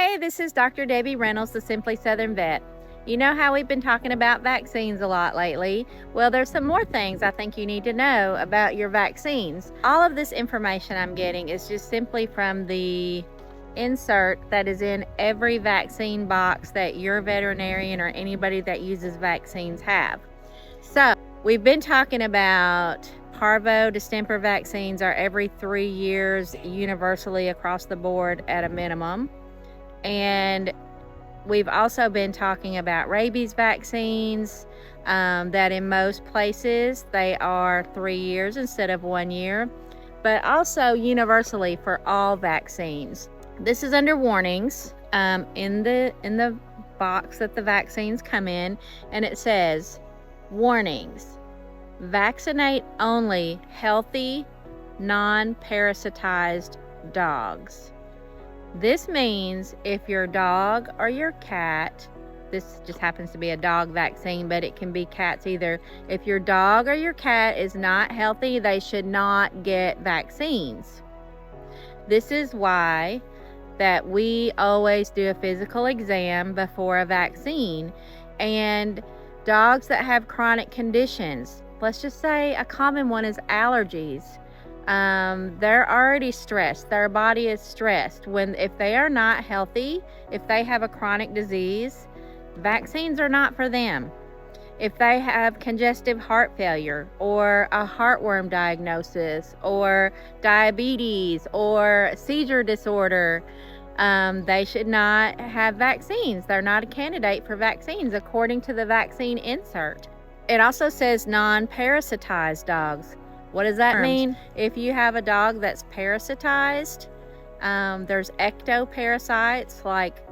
Hey, this is Dr. Debbie Reynolds, the Simply Southern Vet. You know how we've been talking about vaccines a lot lately? Well, there's some more things I think you need to know about your vaccines. All of this information I'm getting is just simply from the insert that is in every vaccine box that your veterinarian or anybody that uses vaccines have. So, we've been talking about parvo, distemper vaccines are every 3 years universally across the board at a minimum. And we've also been talking about rabies vaccines, that in most places they are 3 years instead of 1 year, but also universally for all vaccines. This is under warnings in the box that the vaccines come in, and it says, warnings, vaccinate only healthy, non-parasitized dogs. This means if your dog or your cat, this just happens to be a dog vaccine, but it can be cats either. If your dog or your cat is not healthy, they should not get vaccines. This is why that we always do a physical exam before a vaccine. And dogs that have chronic conditions, let's just say a common one is allergies. They're already stressed. Their body is stressed. If they are not healthy, if they have a chronic disease, vaccines are not for them. If they have congestive heart failure or a heartworm diagnosis or diabetes or seizure disorder, they should not have vaccines. They're not a candidate for vaccines according to the vaccine insert. It also says non-parasitized dogs. What does that mean? If you have a dog that's parasitized, there's ectoparasites like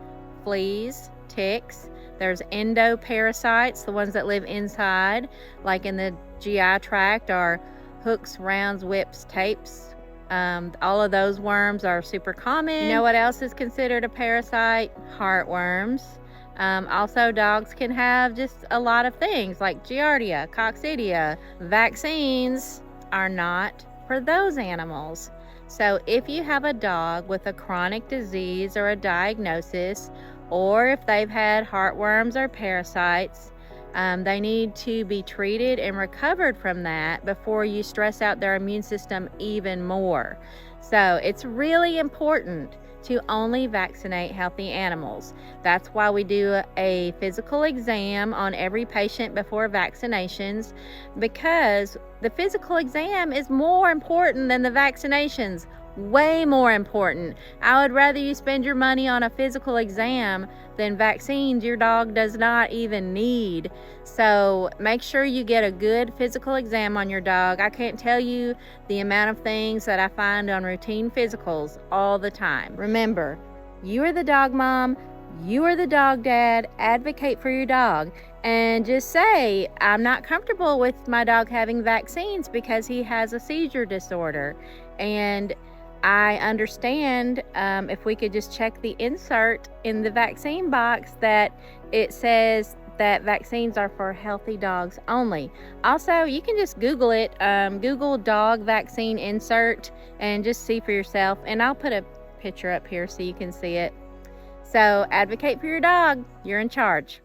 fleas, ticks. There's endoparasites, the ones that live inside, like in the GI tract, are hooks, rounds, whips, tapes. All of those worms are super common. You know what else is considered a parasite? Heartworms. Also, dogs can have just a lot of things like Giardia, Coccidia. Vaccines are not for those animals. So if you have a dog with a chronic disease or a diagnosis, or if they've had heartworms or parasites, they need to be treated and recovered from that before you stress out their immune system even more. So it's really important to only vaccinate healthy animals. That's why we do a physical exam on every patient before vaccinations, because the physical exam is more important than the vaccinations. Way more important. I would rather you spend your money on a physical exam than vaccines your dog does not even need. So make sure you get a good physical exam on your dog. I can't tell you the amount of things that I find on routine physicals all the time. Remember, you are the dog mom, you are the dog dad. Advocate for your dog and just say, I'm not comfortable with my dog having vaccines because he has a seizure disorder. And I understand if we could just check the insert in the vaccine box that it says that vaccines are for healthy dogs only. Also, you can just Google it, Google dog vaccine insert, and just see for yourself. And I'll put a picture up here so you can see it. So advocate for your dog. You're in charge.